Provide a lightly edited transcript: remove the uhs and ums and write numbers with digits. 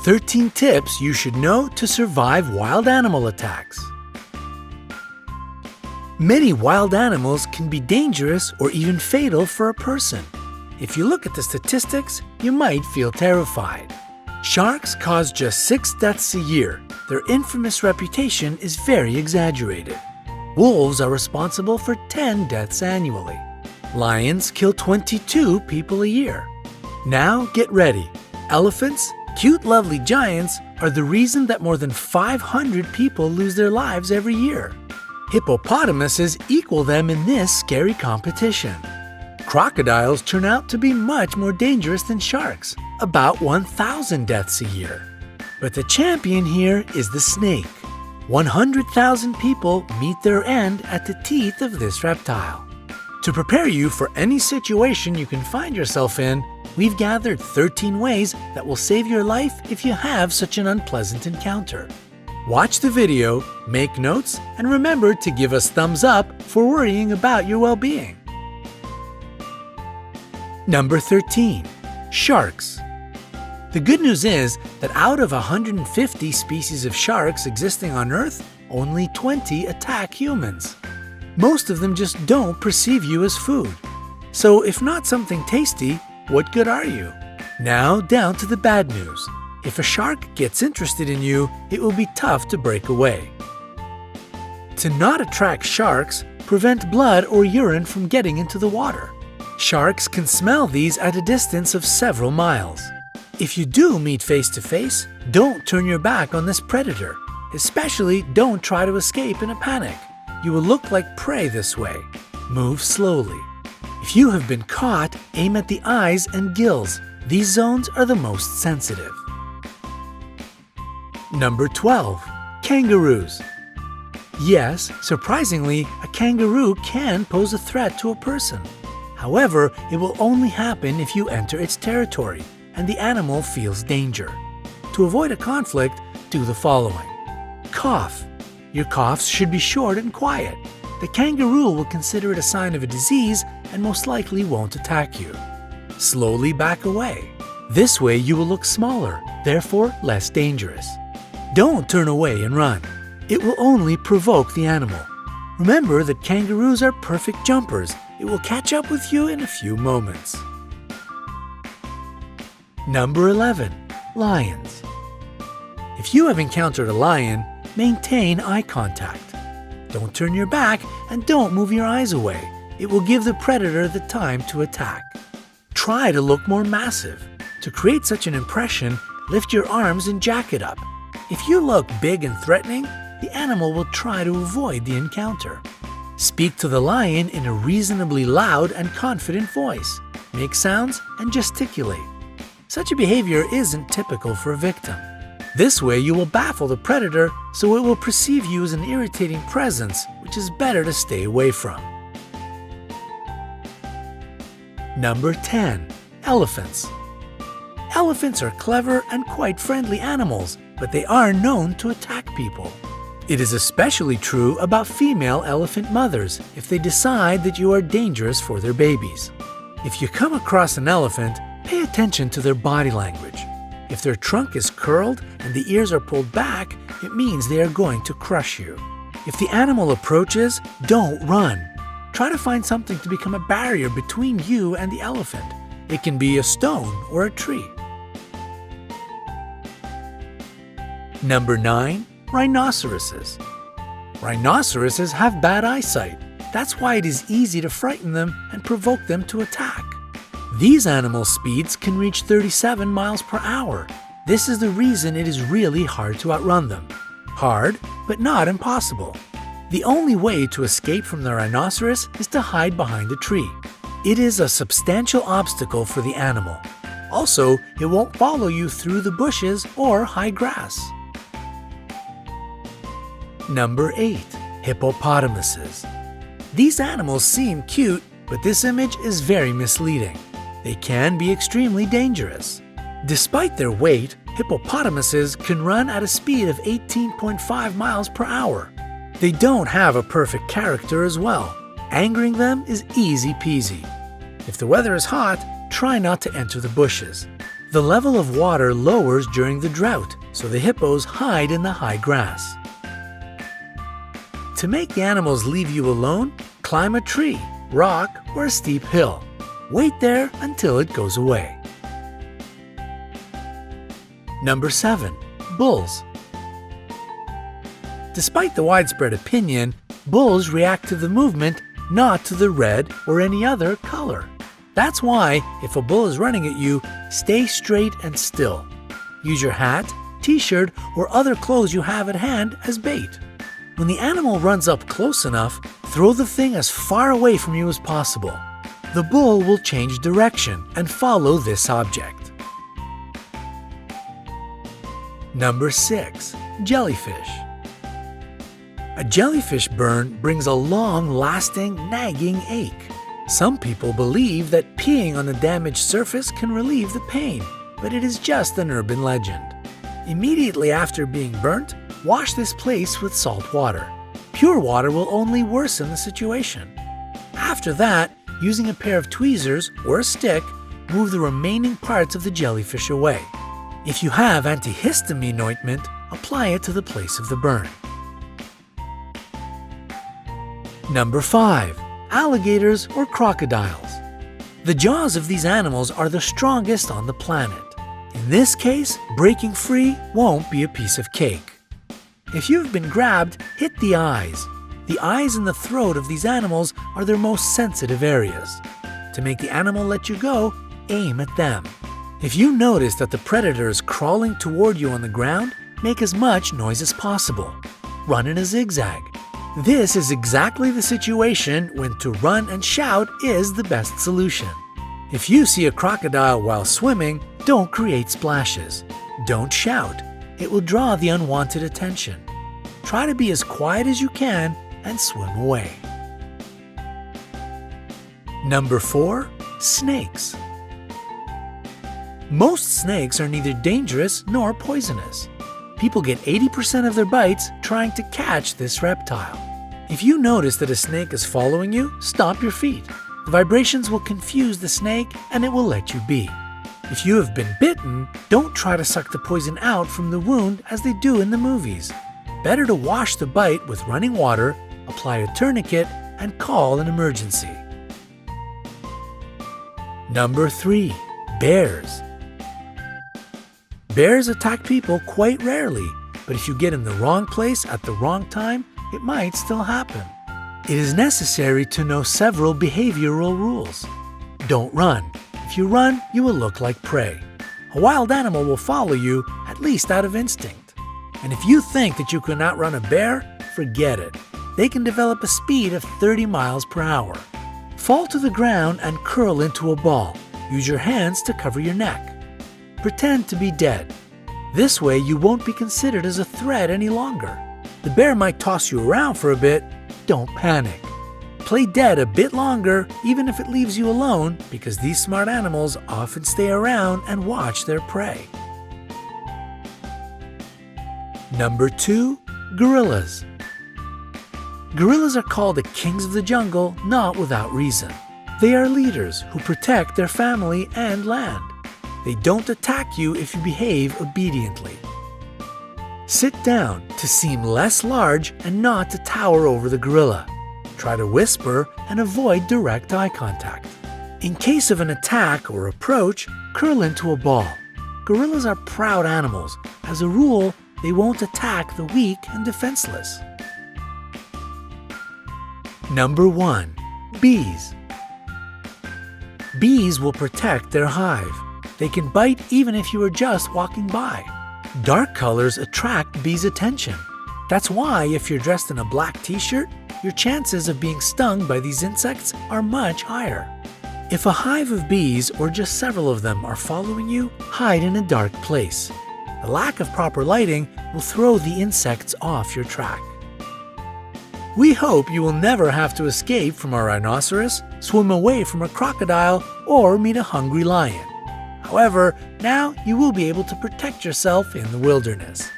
13 tips you should know to survive wild animal attacks. Many wild animals can be dangerous or even fatal for a person. If you look at the statistics, you might feel terrified. Sharks cause just 6 deaths a year. Their infamous reputation is very exaggerated. Wolves are responsible for 10 deaths annually. Lions kill 22 people a year. Now get ready. Elephants, cute lovely giants, are the reason that more than 500 people lose their lives every year. Hippopotamuses equal them in this scary competition. Crocodiles turn out to be much more dangerous than sharks, about 1,000 deaths a year. But the champion here is the snake. 100,000 people meet their end at the teeth of this reptile. To prepare you for any situation you can find yourself in, we've gathered 13 ways that will save your life if you have such an unpleasant encounter. Watch the video, make notes, and remember to give us thumbs up for worrying about your well-being. Number 13. Sharks. The good news is that out of 150 species of sharks existing on Earth, only 20 attack humans. Most of them just don't perceive you as food. So if not something tasty, what good are you? Now down to the bad news. If a shark gets interested in you, it will be tough to break away. To not attract sharks, prevent blood or urine from getting into the water. Sharks can smell these at a distance of several miles. If you do meet face to face, don't turn your back on this predator. Especially don't try to escape in a panic. You will look like prey this way. Move slowly. If you have been caught, aim at the eyes and gills. These zones are the most sensitive. Number 12. Kangaroos. Yes, surprisingly, a kangaroo can pose a threat to a person. However, it will only happen if you enter its territory and the animal feels danger. To avoid a conflict, do the following. Cough. Your coughs should be short and quiet. The kangaroo will consider it a sign of a disease and most likely won't attack you. Slowly back away. This way you will look smaller, therefore less dangerous. Don't turn away and run. It will only provoke the animal. Remember that kangaroos are perfect jumpers. It will catch up with you in a few moments. Number 11. Lions. If you have encountered a lion, maintain eye contact. Don't turn your back and don't move your eyes away. It will give the predator the time to attack. Try to look more massive. To create such an impression, lift your arms and jack it up. If you look big and threatening, the animal will try to avoid the encounter. Speak to the lion in a reasonably loud and confident voice. Make sounds and gesticulate. Such a behavior isn't typical for a victim. This way you will baffle the predator, so it will perceive you as an irritating presence, which is better to stay away from. Number 10. Elephants. Elephants are clever and quite friendly animals, but they are known to attack people. It is especially true about female elephant mothers if they decide that you are dangerous for their babies. If you come across an elephant, pay attention to their body language. If their trunk is curled and the ears are pulled back, it means they are going to crush you. If the animal approaches, don't run. Try to find something to become a barrier between you and the elephant. It can be a stone or a tree. Number 9. Rhinoceroses. Rhinoceroses have bad eyesight. That's why it is easy to frighten them and provoke them to attack. These animal speeds can reach 37 miles per hour. This is the reason it is really hard to outrun them. Hard, but not impossible. The only way to escape from the rhinoceros is to hide behind a tree. It is a substantial obstacle for the animal. Also, it won't follow you through the bushes or high grass. Number 8. Hippopotamuses. These animals seem cute, but this image is very misleading. They can be extremely dangerous. Despite their weight, hippopotamuses can run at a speed of 18.5 miles per hour. They don't have a perfect character as well. Angering them is easy peasy. If the weather is hot, try not to enter the bushes. The level of water lowers during the drought, so the hippos hide in the high grass. To make the animals leave you alone, climb a tree, rock, or a steep hill. Wait there until it goes away. Number 7. Bulls. Despite the widespread opinion, bulls react to the movement, not to the red or any other color. That's why, if a bull is running at you, stay straight and still. Use your hat, t-shirt, or other clothes you have at hand as bait. When the animal runs up close enough, throw the thing as far away from you as possible. The bull will change direction and follow this object. Number 6. Jellyfish. A jellyfish burn brings a long-lasting, nagging ache. Some people believe that peeing on the damaged surface can relieve the pain, but it is just an urban legend. Immediately after being burnt, wash this place with salt water. Pure water will only worsen the situation. After that, using a pair of tweezers or a stick, move the remaining parts of the jellyfish away. If you have antihistamine ointment, apply it to the place of the burn. Number 5. Alligators or crocodiles. The jaws of these animals are the strongest on the planet. In this case, breaking free won't be a piece of cake. If you've been grabbed, hit the eyes. The eyes and the throat of these animals are their most sensitive areas. To make the animal let you go, aim at them. If you notice that the predator is crawling toward you on the ground, make as much noise as possible. Run in a zigzag. This is exactly the situation when to run and shout is the best solution. If you see a crocodile while swimming, don't create splashes. Don't shout. It will draw the unwanted attention. Try to be as quiet as you can and swim away. Number 4. Snakes. Most snakes are neither dangerous nor poisonous. People get 80% of their bites trying to catch this reptile. If you notice that a snake is following you, stop your feet. The vibrations will confuse the snake and it will let you be. If you have been bitten, don't try to suck the poison out from the wound as they do in the movies. Better to wash the bite with running water, apply a tourniquet, and call an emergency. Number 3. Bears. Bears attack people quite rarely, but if you get in the wrong place at the wrong time, it might still happen. It is necessary to know several behavioral rules. Don't run. If you run, you will look like prey. A wild animal will follow you, at least out of instinct. And if you think that you can outrun a bear, forget it. They can develop a speed of 30 miles per hour. Fall to the ground and curl into a ball. Use your hands to cover your neck. Pretend to be dead. This way you won't be considered as a threat any longer. The bear might toss you around for a bit. Don't panic. Play dead a bit longer, even if it leaves you alone, because these smart animals often stay around and watch their prey. Number 2. Gorillas. Gorillas are called the kings of the jungle not without reason. They are leaders who protect their family and land. They don't attack you if you behave obediently. Sit down to seem less large and not to tower over the gorilla. Try to whisper and avoid direct eye contact. In case of an attack or approach, curl into a ball. Gorillas are proud animals. As a rule, they won't attack the weak and defenseless. Number 1. Bees. Bees will protect their hive. They can bite even if you are just walking by. Dark colors attract bees' attention. That's why if you're dressed in a black t-shirt, your chances of being stung by these insects are much higher. If a hive of bees or just several of them are following you, hide in a dark place. The lack of proper lighting will throw the insects off your track. We hope you will never have to escape from a rhinoceros, swim away from a crocodile, or meet a hungry lion. However, now you will be able to protect yourself in the wilderness.